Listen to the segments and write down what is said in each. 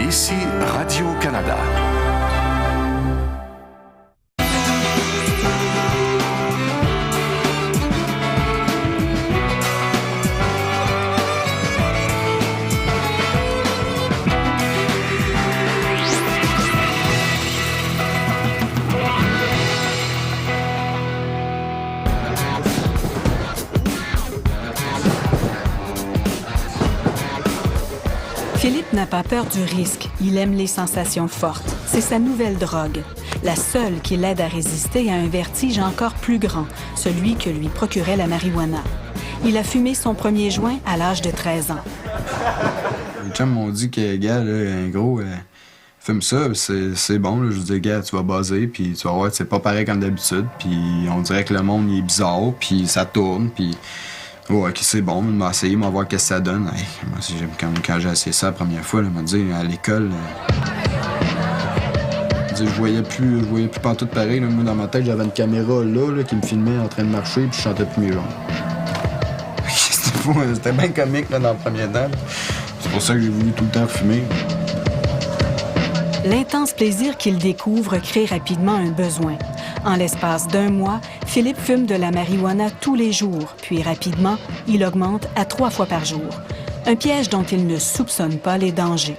Ici Radio-Canada. Philippe n'a pas peur du risque. Il aime les sensations fortes. C'est sa nouvelle drogue. La seule qui l'aide à résister à un vertige encore plus grand, celui que lui procurait la marijuana. Il a fumé son premier joint à l'âge de 13 ans. Les chums m'ont dit que, gars, là, gros, fume ça, c'est bon. Là. Je dis, gars, tu vas buzzer, puis tu vas voir, c'est pas pareil comme d'habitude. Puis on dirait que le monde il est bizarre, puis ça tourne, puis... Ouais, ok, c'est bon, il m'a essayé, il m'a voir qu'est-ce que ça donne. Hey, moi, quand j'ai essayé ça la première fois, il m'a dit à l'école. Je voyais plus partout pareil. Là. Moi, dans ma tête, j'avais une caméra là, qui me filmait en train de marcher, puis je chantais plus mes jambes. C'était fou, c'était bien comique là, dans le premier temps. C'est pour ça que j'ai voulu tout le temps fumer. L'intense plaisir qu'il découvre crée rapidement un besoin. En l'espace d'1 mois, Philippe fume de la marijuana tous les jours, puis rapidement, il augmente à 3 fois par jour. Un piège dont il ne soupçonne pas les dangers.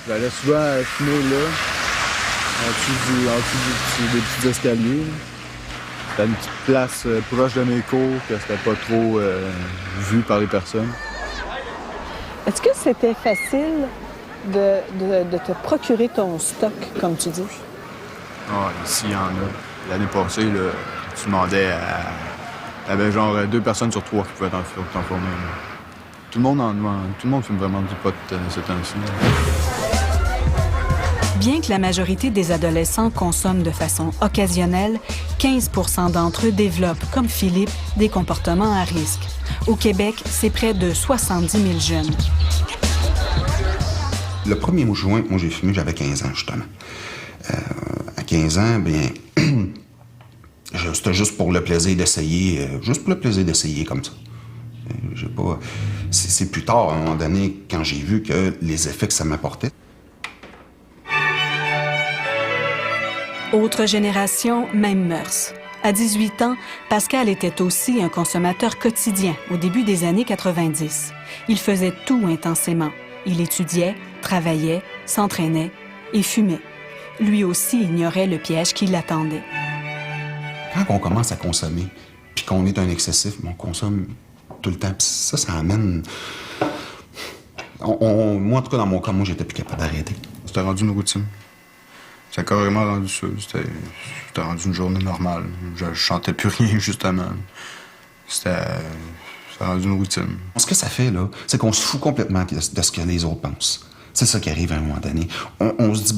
J'allais souvent fumer là, en dessous des petits escaliers. C'était une petite place proche de mes cours, que c'était pas trop vu par les personnes. Est-ce que c'était facile de te procurer ton stock, comme tu dis? Ah, ici, il y en a. L'année passée, là, tu demandais à... Il y avait genre 2 personnes sur 3 qui pouvaient t'en fournir. Tout le monde fume vraiment du pot ce temps-ci. Bien que la majorité des adolescents consomment de façon occasionnelle, 15 % d'entre eux développent, comme Philippe, des comportements à risque. Au Québec, c'est près de 70 000 jeunes. Le premier joint que moi j'ai fumé, j'avais 15 ans, justement. À 15 ans, bien, c'était juste pour le plaisir d'essayer, comme ça. J'ai pas... C'est plus tard, à un moment donné, quand j'ai vu que les effets que ça m'apportait. Autre génération, même mœurs. À 18 ans, Pascal était aussi un consommateur quotidien au début des années 90. Il faisait tout intensément. Il étudiait, travaillait, s'entraînait et fumait. Lui aussi ignorait le piège qui l'attendait. Quand on commence à consommer, puis qu'on est un excessif, on consomme tout le temps, puis ça amène... Moi, en tout cas, dans mon cas, moi, j'étais plus capable d'arrêter. C'était rendu une routine. C'était carrément rendu ça. C'était rendu une journée normale. Je chantais plus rien, justement. C'était rendu une routine. Ce que ça fait, là, c'est qu'on se fout complètement de ce que les autres pensent. C'est ça qui arrive à un moment donné. On se dit,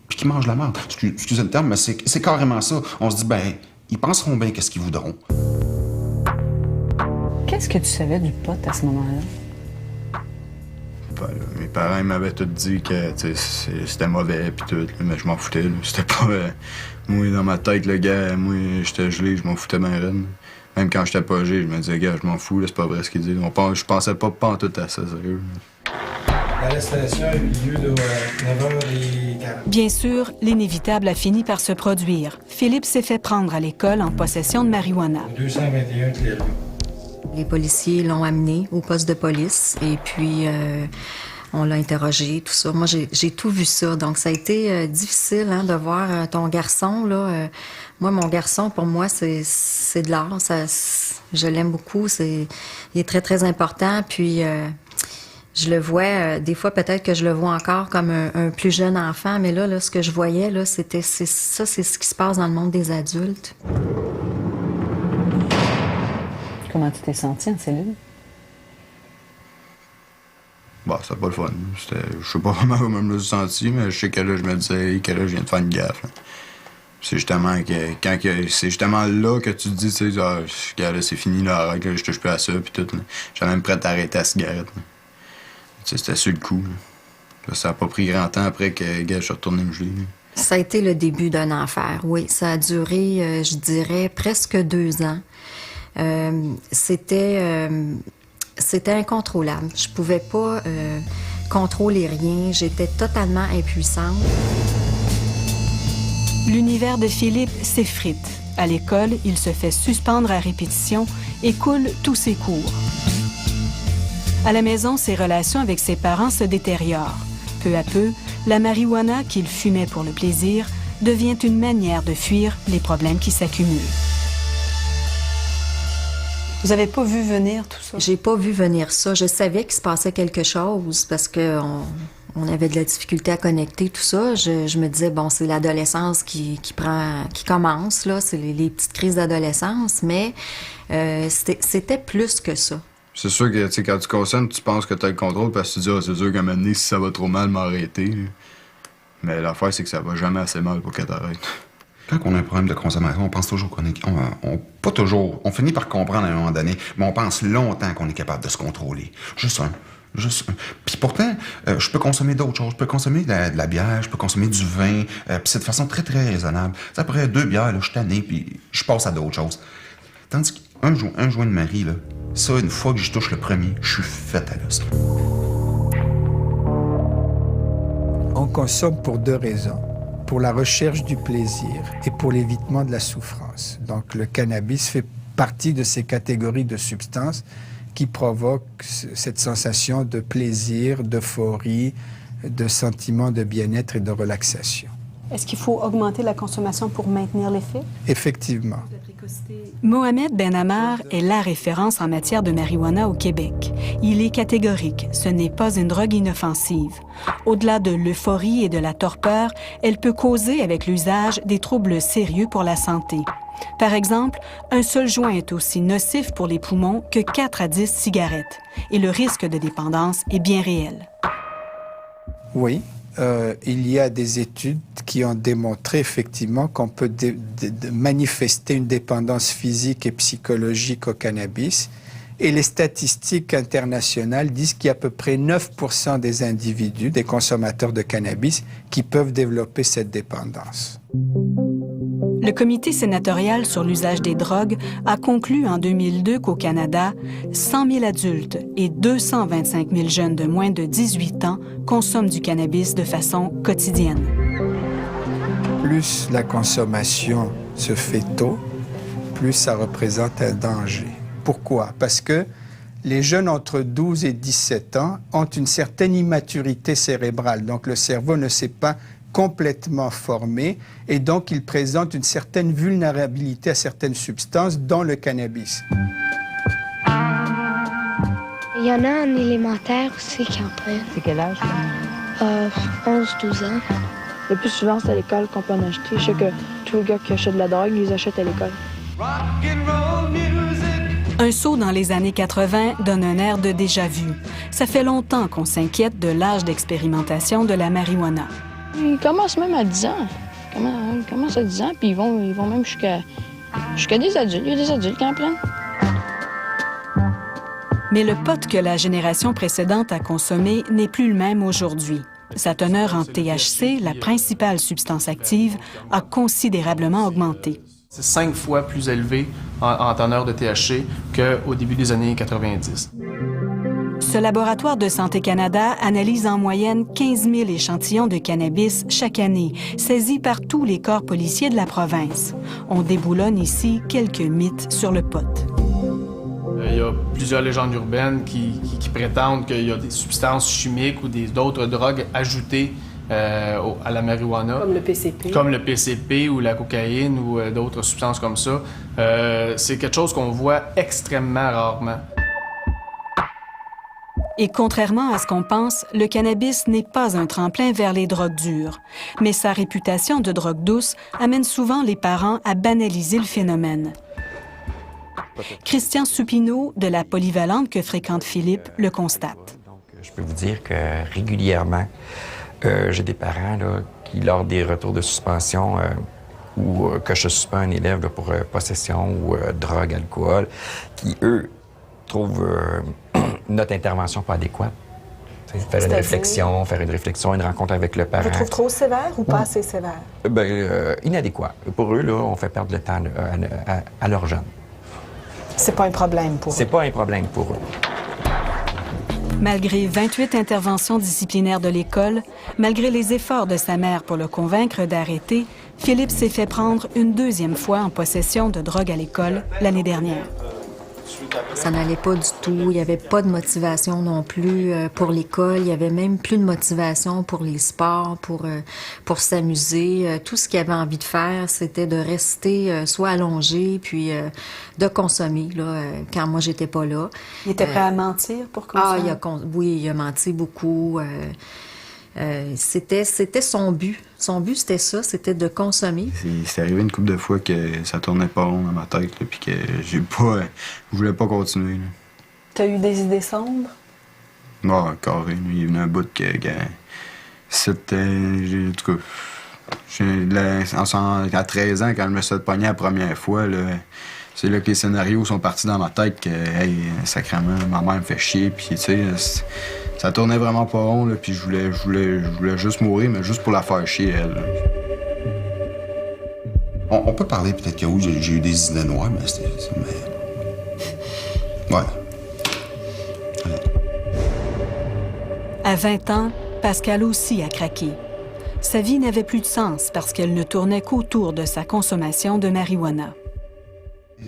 puis qui mange la merde. Excusez le terme, mais c'est carrément ça. On se dit, ils penseront bien qu'est-ce qu'ils voudront. Qu'est-ce que tu savais du pot à ce moment-là? Mes parents ils m'avaient tout dit que c'était mauvais pis tout, mais je m'en foutais. Là. C'était pas... moi, dans ma tête, le gars, moi, j'étais gelé, je m'en foutais bien raide. Même quand j'étais pas gelé, je me disais, gars, je m'en fous, là, c'est pas vrai ce qu'ils disent. Je pensais pas en tout à ça, sérieux. L'arrestation a eu lieu de 9h40. Bien sûr, l'inévitable a fini par se produire. Philippe s'est fait prendre à l'école en possession de marijuana. 221 clés. Les policiers l'ont amené au poste de police et puis on l'a interrogé, tout ça. Moi, j'ai tout vu ça. Donc, ça a été difficile de voir ton garçon. Là, moi, mon garçon, pour moi, c'est de l'art. Je l'aime beaucoup. Il est très, très important. Puis, je le vois, des fois, peut-être que je le vois encore comme un plus jeune enfant. Mais là ce que je voyais, là, c'est ce qui se passe dans le monde des adultes. Comment tu t'es senti en cellule? C'était pas le fun. Je sais pas vraiment comment je me suis senti, mais je sais que là, je me disais que là, je viens de faire une gaffe. Là. C'est justement c'est justement là que tu te dis, tu sais, là, c'est fini, là, arrête, là, je touche plus à ça, puis tout. J'étais même prêt à arrêter la cigarette. C'était sur le coup. Là, ça a pas pris grand temps après que, gars, je suis retourné me geler. Là. Ça a été le début d'un enfer, oui. Ça a duré, je dirais, presque 2 ans. C'était C'était incontrôlable. Je pouvais pas contrôler rien. J'étais totalement impuissante. L'univers de Philippe s'effrite. À l'école, il se fait suspendre à répétition et coule tous ses cours. À la maison, ses relations avec ses parents se détériorent. Peu à peu, la marijuana qu'il fumait pour le plaisir devient une manière de fuir les problèmes qui s'accumulent. Vous n'avez pas vu venir tout ça? J'ai pas vu venir ça. Je savais qu'il se passait quelque chose parce que on avait de la difficulté à connecter tout ça. Je me disais, bon, c'est l'adolescence qui commence, là. C'est les petites crises d'adolescence, mais c'était plus que ça. C'est sûr que, tu sais, quand tu consommes, tu penses que tu as le contrôle parce que tu te dis, ah, c'est sûr qu'à un moment donné, si ça va trop mal, m'arrêter. Mais l'affaire, c'est que ça va jamais assez mal pour que t'arrêtes. Quand on a un problème de consommation, on pense toujours qu'on est... pas toujours. On finit par comprendre à un moment donné, mais on pense longtemps qu'on est capable de se contrôler. Juste un. Puis pourtant, je peux consommer d'autres choses. Je peux consommer de la bière, je peux consommer du vin, puis c'est de façon très, très raisonnable. T'sais, après 2 bières, là, je suis tanné, puis je passe à d'autres choses. Tandis qu'un joint de Marie, là, ça, une fois que j'y touche le premier, je suis fait à l'os. On consomme pour 2 raisons. Pour la recherche du plaisir et pour l'évitement de la souffrance. Donc, le cannabis fait partie de ces catégories de substances qui provoquent cette sensation de plaisir, d'euphorie, de sentiment de bien-être et de relaxation. Est-ce qu'il faut augmenter la consommation pour maintenir l'effet? Effectivement. Mohamed Ben Ammar est la référence en matière de marijuana au Québec. Il est catégorique, ce n'est pas une drogue inoffensive. Au-delà de l'euphorie et de la torpeur, elle peut causer avec l'usage des troubles sérieux pour la santé. Par exemple, un seul joint est aussi nocif pour les poumons que 4 à 10 cigarettes. Et le risque de dépendance est bien réel. Oui. Il y a des études qui ont démontré effectivement qu'on peut manifester une dépendance physique et psychologique au cannabis. Et les statistiques internationales disent qu'il y a à peu près 9% des individus, des consommateurs de cannabis, qui peuvent développer cette dépendance. Le comité sénatorial sur l'usage des drogues a conclu en 2002 qu'au Canada, 100 000 adultes et 225 000 jeunes de moins de 18 ans consomment du cannabis de façon quotidienne. Plus la consommation se fait tôt, plus ça représente un danger. Pourquoi? Parce que les jeunes entre 12 et 17 ans ont une certaine immaturité cérébrale. Donc, le cerveau ne s'est pas complètement formé et donc ils présentent une certaine vulnérabilité à certaines substances, dont le cannabis. Il y en a en élémentaire aussi qui en prennent. C'est quel âge? 11-12 ans. Le plus souvent, c'est à l'école qu'on peut en acheter. Je sais que tous les gars qui achètent de la drogue, ils achètent à l'école. Un saut dans les années 80 donne un air de déjà-vu. Ça fait longtemps qu'on s'inquiète de l'âge d'expérimentation de la marijuana. Ils commencent même à 10 ans. Ils commencent à 10 ans, puis ils vont même jusqu'à des adultes. Il y a des adultes qui en prennent. Mais le pot que la génération précédente a consommé n'est plus le même aujourd'hui. Sa teneur en THC, la principale substance active, a considérablement augmenté. C'est 5 fois plus élevé en teneur de THC qu'au début des années 90. Ce laboratoire de Santé Canada analyse en moyenne 15 000 échantillons de cannabis chaque année, saisis par tous les corps policiers de la province. On déboulonne ici quelques mythes sur le pot. Il y a plusieurs légendes urbaines qui prétendent qu'il y a des substances chimiques ou d'autres drogues ajoutées à la marijuana. Comme le PCP. Comme le PCP ou la cocaïne ou d'autres substances comme ça. C'est quelque chose qu'on voit extrêmement rarement. Et contrairement à ce qu'on pense, le cannabis n'est pas un tremplin vers les drogues dures. Mais sa réputation de drogue douce amène souvent les parents à banaliser le phénomène. Christian Supineau, de la polyvalente que fréquente Philippe, le constate. Donc, je peux vous dire que régulièrement, j'ai des parents là, qui, lors des retours de suspension ou que je suspends un élève là, pour possession ou drogue, alcool, qui, eux, trouvent notre intervention pas adéquate. Faire une réflexion, une rencontre avec le parent. Vous trouvez trop sévère ou pas assez sévère? Inadéquat. Pour eux, là, on fait perdre le temps à leurs jeunes. C'est pas un problème pour eux? C'est pas un problème pour eux. Malgré 28 interventions disciplinaires de l'école, malgré les efforts de sa mère pour le convaincre d'arrêter, Philippe s'est fait prendre une deuxième fois en possession de drogue à l'école l'année dernière. Ça n'allait pas du tout. Il n'y avait pas de motivation non plus pour l'école. Il n'y avait même plus de motivation pour les sports, pour s'amuser. Tout ce qu'il avait envie de faire, c'était de rester soit allongé, puis de consommer, là, quand moi, j'étais pas là. Il était prêt à mentir pour consommer? Oui, il a menti beaucoup. C'était son but. Son but, c'était ça, c'était de consommer. C'est arrivé une couple de fois que ça tournait pas rond dans ma tête, puis que je voulais pas continuer. T'as eu des idées sombres? Non, carré. Il venait un bout que c'était... En tout cas, à 13 ans, quand je me suis pogné la première fois, là, c'est là que les scénarios sont partis dans ma tête que, hey, sacrément, ma mère me fait chier, puis tu sais... Ça tournait vraiment pas rond, là, puis je voulais juste mourir, mais juste pour la faire chier, elle. On peut parler peut-être que oui, j'ai eu des idées noires, mais c'était... Ouais. À 20 ans, Pascal aussi a craqué. Sa vie n'avait plus de sens parce qu'elle ne tournait qu'autour de sa consommation de marijuana.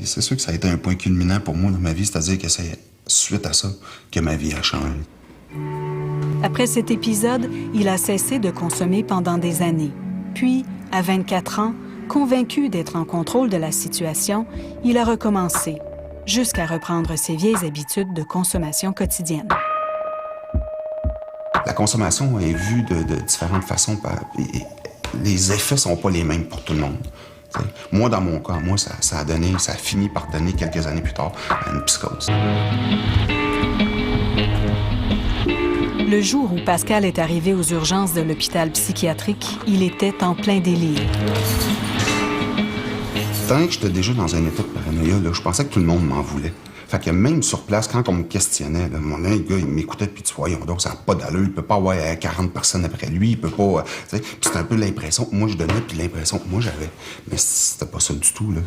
Et c'est sûr que ça a été un point culminant pour moi dans ma vie, c'est-à-dire que c'est suite à ça que ma vie a changé. Après cet épisode, il a cessé de consommer pendant des années. Puis, à 24 ans, convaincu d'être en contrôle de la situation, il a recommencé, jusqu'à reprendre ses vieilles habitudes de consommation quotidienne. La consommation est vue de différentes façons. Les effets sont pas les mêmes pour tout le monde. T'sais. Moi, dans mon cas, ça a fini par donner quelques années plus tard à une psychose. Le jour où Pascal est arrivé aux urgences de l'hôpital psychiatrique, il était en plein délire. Tant que j'étais déjà dans un état de paranoïa, là, je pensais que tout le monde m'en voulait. Fait que même sur place, quand on me questionnait, là, mon gars, il m'écoutait depuis tu voyons donc, ça n'a pas d'allure, il peut pas avoir 40 personnes après lui, il peut pas... Puis c'était un peu l'impression que moi je donnais, puis l'impression que moi j'avais. Mais c'était pas ça du tout, là.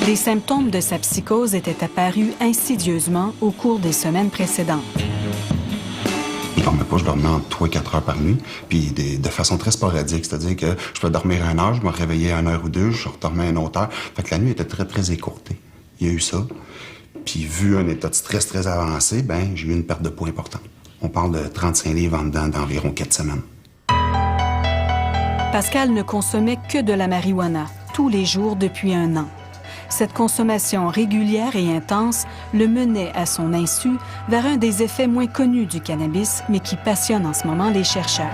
Les symptômes de sa psychose étaient apparus insidieusement au cours des semaines précédentes. Je dormais pas, je dormais entre 3 et 4 heures par nuit, puis de façon très sporadique, c'est-à-dire que je peux dormir 1 heure, je me réveillais 1 heure ou 2, je redormais 1 autre heure. Fait que la nuit était très, très écourtée. Il y a eu ça. Puis vu un état de stress très avancé, ben j'ai eu une perte de poids importante. On parle de 35 livres en dedans d'environ 4 semaines. Pascal ne consommait que de la marijuana, tous les jours depuis 1 an. Cette consommation régulière et intense le menait à son insu vers un des effets moins connus du cannabis, mais qui passionne en ce moment les chercheurs.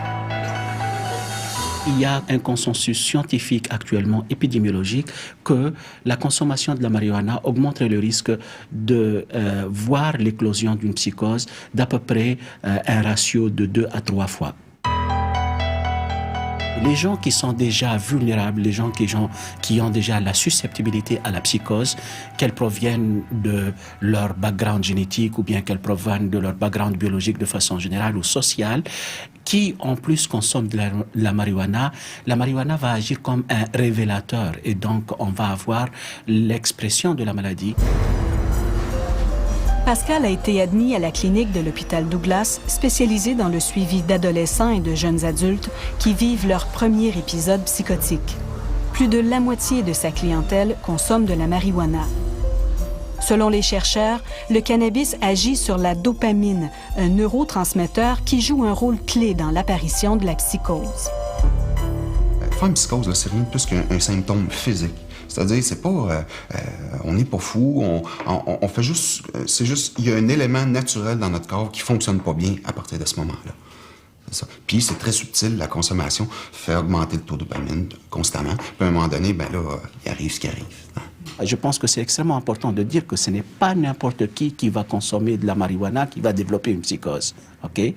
Il y a un consensus scientifique actuellement épidémiologique que la consommation de la marijuana augmente le risque de voir l'éclosion d'une psychose d'à peu près un ratio de 2 à 3 fois. Les gens qui sont déjà vulnérables, les gens qui ont déjà la susceptibilité à la psychose, qu'elle provienne de leur background génétique ou bien qu'elle provienne de leur background biologique de façon générale ou sociale, qui en plus consomment de la marijuana va agir comme un révélateur et donc on va avoir l'expression de la maladie. Pascal a été admis à la clinique de l'hôpital Douglas, spécialisée dans le suivi d'adolescents et de jeunes adultes qui vivent leur premier épisode psychotique. Plus de la moitié de sa clientèle consomme de la marijuana. Selon les chercheurs, le cannabis agit sur la dopamine, un neurotransmetteur qui joue un rôle clé dans l'apparition de la psychose. Faire une psychose, c'est rien de plus qu'un symptôme physique. C'est-à-dire, c'est pas... on n'est pas fou, on fait juste... c'est juste... Il y a un élément naturel dans notre corps qui fonctionne pas bien à partir de ce moment-là. C'est ça. Puis c'est très subtil, la consommation fait augmenter le taux de dopamine constamment. Puis à un moment donné, ben là, il arrive ce qui arrive. Je pense que c'est extrêmement important de dire que ce n'est pas n'importe qui va consommer de la marijuana qui va développer une psychose. Okay?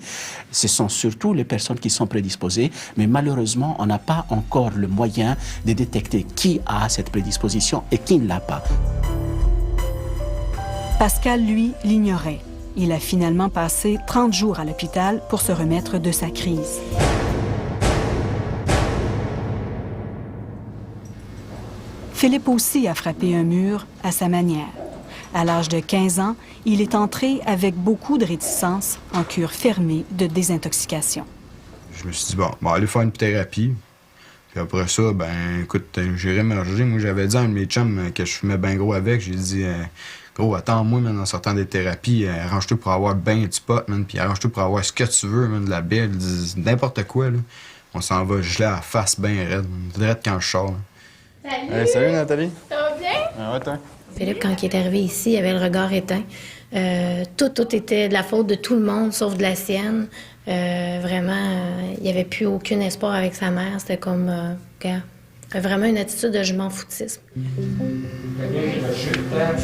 Ce sont surtout les personnes qui sont prédisposées, mais malheureusement, on n'a pas encore le moyen de détecter qui a cette prédisposition et qui ne l'a pas. Pascal, lui, l'ignorait. Il a finalement passé 30 jours à l'hôpital pour se remettre de sa crise. Philippe aussi a frappé un mur à sa manière. À l'âge de 15 ans, il est entré avec beaucoup de réticence en cure fermée de désintoxication. Je me suis dit, bon, aller faire une thérapie. Puis après ça, ben, écoute, j'ai réémergé. Moi, j'avais dit à un de mes chums que je fumais bien gros avec. J'ai dit, gros, attends-moi, man, en sortant des thérapies, arrange-toi pour avoir ben du pot, man, puis arrange-toi pour avoir ce que tu veux, man, de la bière, n'importe quoi, là. On s'en va geler à la face bien raide, direct quand je sors. Salut! Hey, salut, Nathalie! Ça va bien? Ah ouais, toi? Philippe, quand il est arrivé ici, il avait le regard éteint. Tout était de la faute de tout le monde, sauf de la sienne. Il n'y avait plus aucun espoir avec sa mère. C'était comme... vraiment une attitude de je m'en foutisme. Tu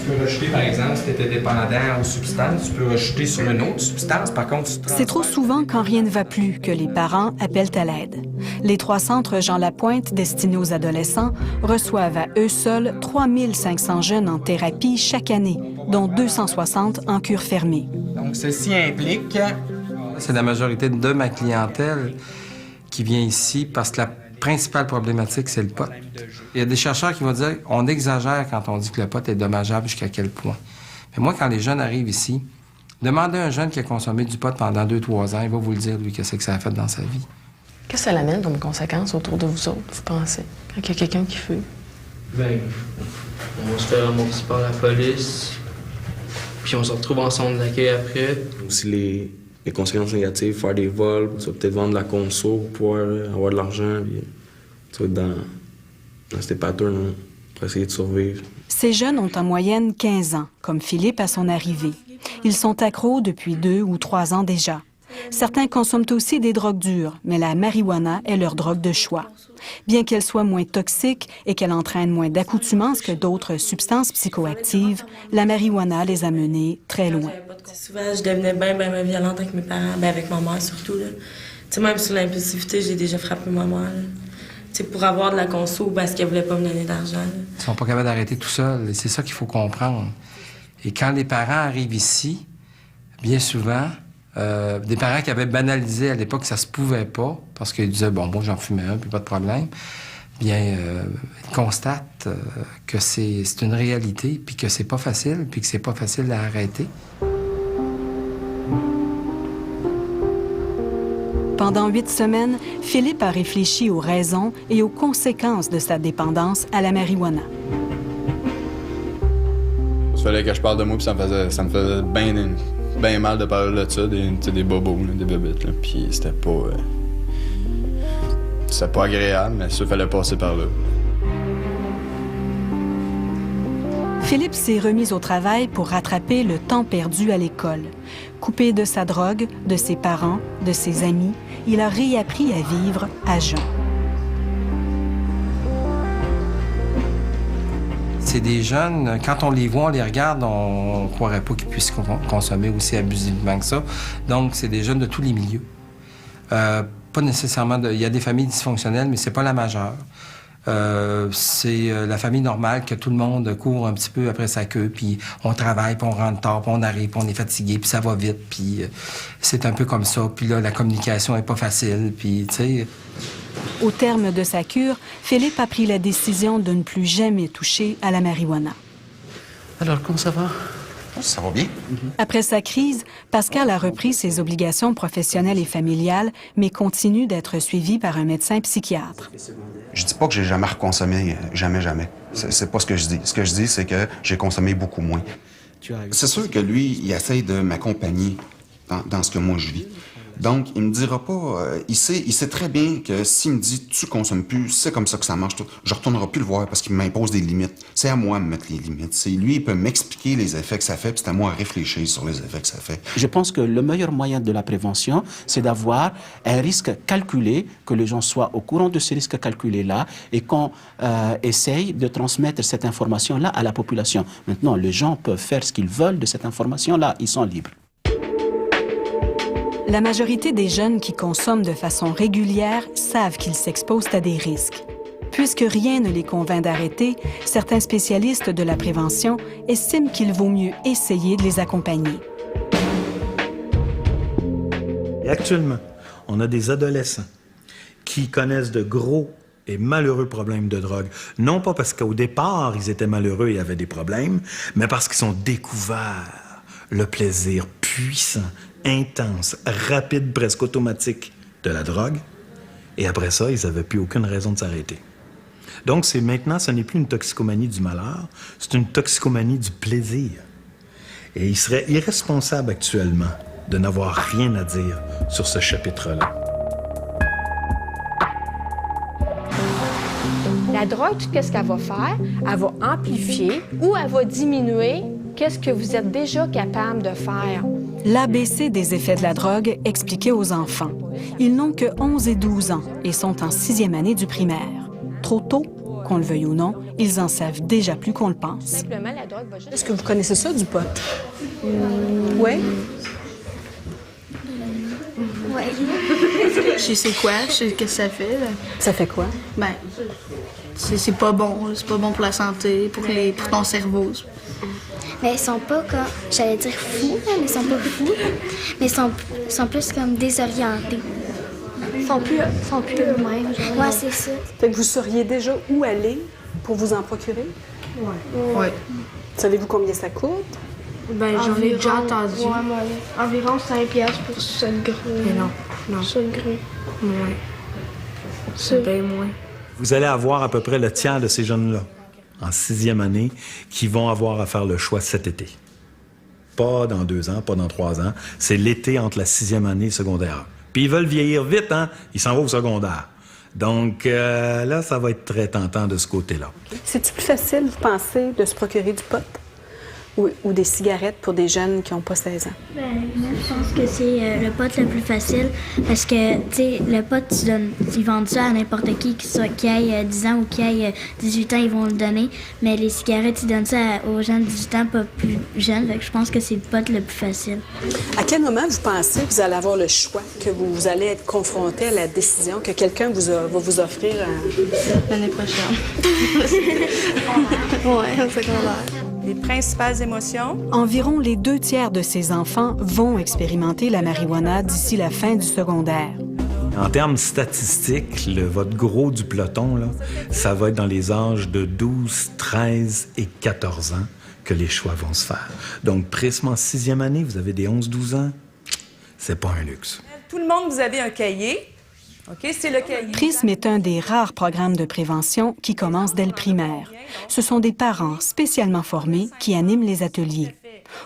peux rejeter, par exemple, si tu étais dépendant aux substances, tu peux rejeter sur une autre substance. Par contre, C'est trop souvent quand rien ne va plus que les parents appellent à l'aide. Les 3 centres Jean Lapointe destinés aux adolescents reçoivent à eux seuls 3500 jeunes en thérapie chaque année, dont 260 en cure fermée. Donc, ceci implique... C'est la majorité de ma clientèle qui vient ici parce que la principale problématique, c'est le pot. Il y a des chercheurs qui vont dire on exagère quand on dit que le pot est dommageable jusqu'à quel point. Mais moi, quand les jeunes arrivent ici, demandez à un jeune qui a consommé du pot pendant 2-3 ans, il va vous le dire, lui, qu'est-ce que ça a fait dans sa vie. Qu'est-ce que ça l'amène comme conséquence autour de vous autres, vous pensez, quand il y a quelqu'un qui fuit? Ben, on va se faire rembourser par la police, puis on se retrouve en centre d'accueil après. Aussi les conséquences négatives, faire des vols, tu vas peut-être vendre de la conso pour pouvoir avoir de l'argent, puis tu vas être dans ces patterns pour essayer de survivre. Ces jeunes ont en moyenne 15 ans, comme Philippe à son arrivée. Ils sont accros depuis 2 ou 3 ans déjà. Certains consomment aussi des drogues dures, mais la marijuana est leur drogue de choix. Bien qu'elle soit moins toxique et qu'elle entraîne moins d'accoutumance que d'autres substances psychoactives, la marijuana les a menés très loin. Souvent, je devenais bien violente avec mes parents, avec ma mère surtout. Même sur l'impulsivité, j'ai déjà frappé ma mère. Pour avoir de la conso parce qu'elle voulait pas me donner d'argent. Ils sont pas capables d'arrêter tout seuls, et c'est ça qu'il faut comprendre. Et quand les parents arrivent ici, bien souvent, des parents qui avaient banalisé à l'époque que ça se pouvait pas, parce qu'ils disaient, bon, moi j'en fumais un, puis pas de problème, bien, ils constatent que c'est une réalité, puis que c'est pas facile, puis que c'est pas facile à arrêter. Pendant 8 semaines, Philippe a réfléchi aux raisons et aux conséquences de sa dépendance à la marijuana. Il fallait que je parle de moi, puis ça me faisait bien mal de parler de ça, des bobos, là, des bébites. Puis c'était pas agréable, mais ça, il fallait passer par là. Philippe s'est remis au travail pour rattraper le temps perdu à l'école. Coupé de sa drogue, de ses parents, de ses amis, il a réappris à vivre à jeun. C'est des jeunes, quand on les voit, on les regarde, on ne croirait pas qu'ils puissent consommer aussi abusivement que ça. Donc, c'est des jeunes de tous les milieux. Pas nécessairement... Il y a des familles dysfonctionnelles, mais c'est pas la majeure. C'est la famille normale que tout le monde court un petit peu après sa queue, puis on travaille, puis on rentre tard, puis on arrive, puis on est fatigué, puis ça va vite, puis c'est un peu comme ça. Puis là, la communication est pas facile, puis tu sais... Au terme de sa cure, Philippe a pris la décision de ne plus jamais toucher à la marijuana. Alors, comment ça va? Ça va bien. Après sa crise, Pascal a repris ses obligations professionnelles et familiales, mais continue d'être suivi par un médecin psychiatre. Je dis pas que j'ai jamais reconsommé, jamais. C'est pas ce que je dis. Ce que je dis, c'est que j'ai consommé beaucoup moins. C'est sûr que lui, il essaye de m'accompagner dans ce que moi je vis. Donc, il me dira pas... il sait très bien que s'il me dit « tu consommes plus, c'est comme ça que ça marche », je retournerai plus le voir parce qu'il m'impose des limites. C'est à moi de mettre les limites. Lui, il peut m'expliquer les effets que ça fait, puis c'est à moi de réfléchir sur les effets que ça fait. Je pense que le meilleur moyen de la prévention, c'est d'avoir un risque calculé, que les gens soient au courant de ce risque calculé-là et qu'on essaye de transmettre cette information-là à la population. Maintenant, les gens peuvent faire ce qu'ils veulent de cette information-là. Ils sont libres. La majorité des jeunes qui consomment de façon régulière savent qu'ils s'exposent à des risques. Puisque rien ne les convainc d'arrêter, certains spécialistes de la prévention estiment qu'il vaut mieux essayer de les accompagner. Et actuellement, on a des adolescents qui connaissent de gros et malheureux problèmes de drogue. Non pas parce qu'au départ, ils étaient malheureux et avaient des problèmes, mais parce qu'ils ont découvert le plaisir puissant, intense, rapide, presque automatique de la drogue. Et après ça, ils n'avaient plus aucune raison de s'arrêter. Donc, maintenant, ce n'est plus une toxicomanie du malheur, c'est une toxicomanie du plaisir. Et il serait irresponsable actuellement de n'avoir rien à dire sur ce chapitre-là. La drogue, tout ce qu'elle va faire, elle va amplifier ou elle va diminuer qu'est-ce que vous êtes déjà capable de faire. L'ABC des effets de la drogue expliqué aux enfants. Ils n'ont que 11 et 12 ans et sont en 6e année du primaire. Trop tôt, qu'on le veuille ou non, ils en savent déjà plus qu'on le pense. Simplement, la drogue va juste... Est-ce que vous connaissez ça, du pot? Oui? Ouais. Je sais quoi, je sais ce que ça fait. Là. Ça fait quoi? Ben, c'est pas bon. C'est pas bon pour la santé, pour ton cerveau. Mais ils sont pas comme, j'allais dire fous, là, mais ils sont pas fous, mais ils sont plus comme désorientés. Ils sont plus eux-mêmes. Ouais, c'est ça. Fait que vous sauriez déjà où aller pour vous en procurer? Ouais. Ouais. Savez-vous combien ça coûte? Ben, j'en ai déjà entendu. Ouais, environ 5$ pour seul gros. Mais non. Seul gros. Ouais. C'est bien moins. Vous allez avoir à peu près le tiers de ces jeunes-là, en 6e année, qui vont avoir à faire le choix cet été. Pas dans 2 ans, pas dans 3 ans. C'est l'été entre la 6e année et secondaire. Puis ils veulent vieillir vite, hein? Ils s'en vont au secondaire. Donc là, ça va être très tentant de ce côté-là. C'est-tu plus facile, vous pensez, de se procurer du pot ou des cigarettes pour des jeunes qui n'ont pas 16 ans? Ben, moi, je pense que c'est le pot le plus facile parce que, tu sais, le pot, ils vendent ça à n'importe qui ait 10 ans ou qui ait 18 ans, ils vont le donner. Mais les cigarettes, ils donnent ça aux gens de 18 ans, pas plus jeunes. Fait que je pense que c'est le pot le plus facile. À quel moment vous pensez que vous allez avoir le choix, que vous allez être confronté à la décision que quelqu'un va vous offrir l'année prochaine? Ouais, au secondaire. Les principales émotions? Environ les 2 tiers de ces enfants vont expérimenter la marijuana d'ici la fin du secondaire. En termes statistiques, votre gros du peloton, là, ça va être dans les âges de 12, 13 et 14 ans que les choix vont se faire. Donc, Prisme en 6e année, vous avez des 11-12 ans, c'est pas un luxe. Tout le monde, vous avez un cahier. OK, c'est le cahier. Prisme est un des rares programmes de prévention qui commence dès le primaire. Ce sont des parents spécialement formés qui animent les ateliers.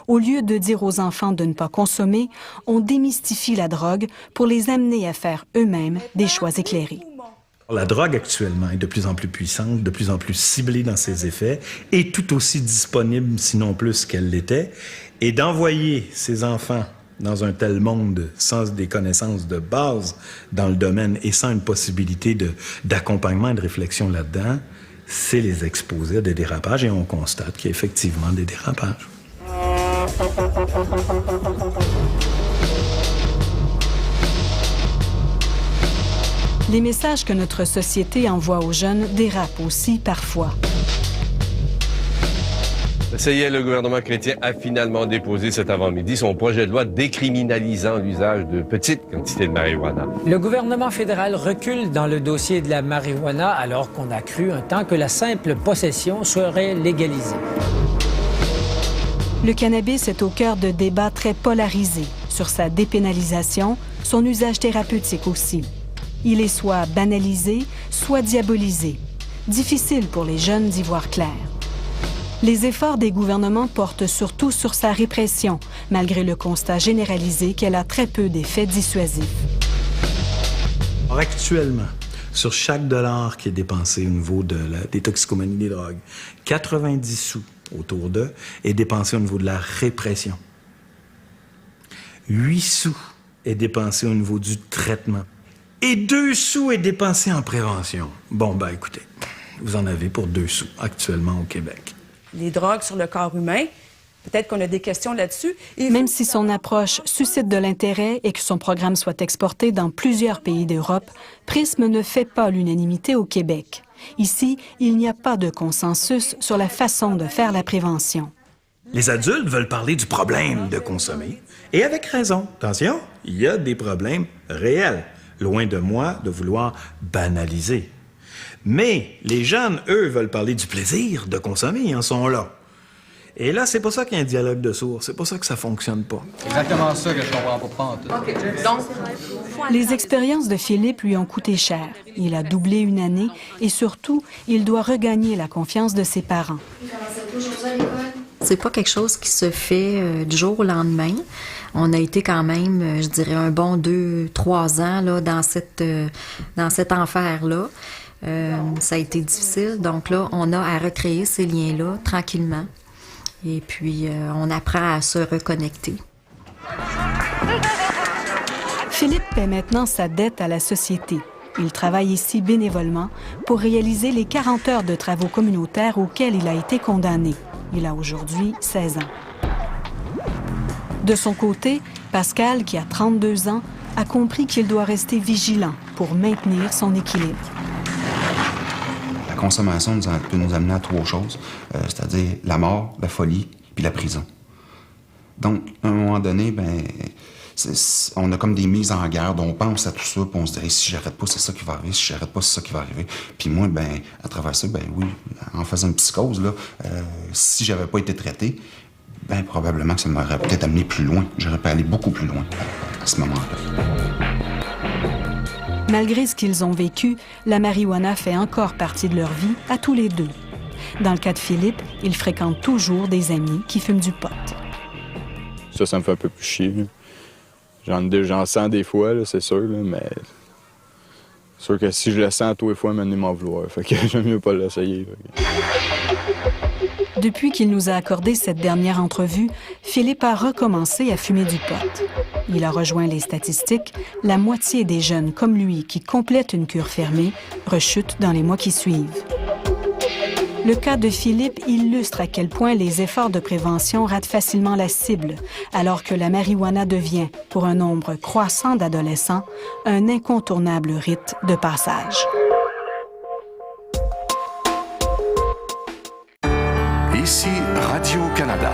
Au lieu de dire aux enfants de ne pas consommer, on démystifie la drogue pour les amener à faire eux-mêmes des choix éclairés. La drogue actuellement est de plus en plus puissante, de plus en plus ciblée dans ses effets et tout aussi disponible, sinon plus qu'elle l'était. Et d'envoyer ces enfants dans un tel monde sans des connaissances de base dans le domaine et sans une possibilité d'accompagnement et de réflexion là-dedans, c'est les exposer à des dérapages et on constate qu'il y a effectivement des dérapages. Les messages que notre société envoie aux jeunes dérapent aussi parfois. Ça y est, le gouvernement chrétien a finalement déposé cet avant-midi son projet de loi décriminalisant l'usage de petites quantités de marijuana. Le gouvernement fédéral recule dans le dossier de la marijuana alors qu'on a cru un temps que la simple possession serait légalisée. Le cannabis est au cœur de débats très polarisés sur sa dépénalisation, son usage thérapeutique aussi. Il est soit banalisé, soit diabolisé. Difficile pour les jeunes d'y voir clair. Les efforts des gouvernements portent surtout sur sa répression, malgré le constat généralisé qu'elle a très peu d'effets dissuasifs. Alors, actuellement, sur chaque dollar qui est dépensé au niveau des toxicomanies des drogues, 90 sous autour d'eux est dépensé au niveau de la répression. 8 sous est dépensé au niveau du traitement. Et 2 sous est dépensé en prévention. Bon, ben écoutez, vous en avez pour 2 sous actuellement au Québec. Les drogues sur le corps humain, peut-être qu'on a des questions là-dessus. Même si son approche suscite de l'intérêt et que son programme soit exporté dans plusieurs pays d'Europe, Prisme ne fait pas l'unanimité au Québec. Ici, il n'y a pas de consensus sur la façon de faire la prévention. Les adultes veulent parler du problème de consommer, et avec raison. Attention, il y a des problèmes réels. Loin de moi de vouloir banaliser. Mais les jeunes, eux, veulent parler du plaisir de consommer, ils en sont là. Et là, c'est pour ça qu'il y a un dialogue de sourds. C'est pour ça que ça fonctionne pas. Exactement ça que je comprends pas. OK. Donc, les expériences de Philippe lui ont coûté cher. Il a doublé une année et surtout, il doit regagner la confiance de ses parents. C'est pas quelque chose qui se fait du jour au lendemain. On a été quand même, je dirais, un bon 2-3 ans là, dans cet enfer-là. Ça a été difficile. Donc là, on a à recréer ces liens-là tranquillement. Et puis, on apprend à se reconnecter. Philippe paie maintenant sa dette à la société. Il travaille ici bénévolement pour réaliser les 40 heures de travaux communautaires auxquels il a été condamné. Il a aujourd'hui 16 ans. De son côté, Pascal, qui a 32 ans, a compris qu'il doit rester vigilant pour maintenir son équilibre. La consommation peut nous amener à 3 choses, c'est-à-dire la mort, la folie, puis la prison. Donc, à un moment donné, on a comme des mises en garde, on pense à tout ça, puis on se dirait, si j'arrête pas, c'est ça qui va arriver, si j'arrête pas, c'est ça qui va arriver. Puis moi, à travers ça, oui, en faisant une psychose, là, si j'avais pas été traité, probablement que ça m'aurait peut-être amené plus loin. J'aurais pu aller beaucoup plus loin à ce moment-là. Malgré ce qu'ils ont vécu, la marijuana fait encore partie de leur vie, à tous les deux. Dans le cas de Philippe, il fréquente toujours des amis qui fument du pot. Ça me fait un peu plus chier. J'en sens des fois, là, c'est sûr, là, mais c'est sûr que si je le sens tous les fois, maintenant, m'en vouloir. Fait que j'aime mieux pas l'essayer. Depuis qu'il nous a accordé cette dernière entrevue, Philippe a recommencé à fumer du pot. Il a rejoint les statistiques. La moitié des jeunes comme lui qui complètent une cure fermée rechutent dans les mois qui suivent. Le cas de Philippe illustre à quel point les efforts de prévention ratent facilement la cible, alors que la marijuana devient, pour un nombre croissant d'adolescents, un incontournable rite de passage. Ici Radio-Canada.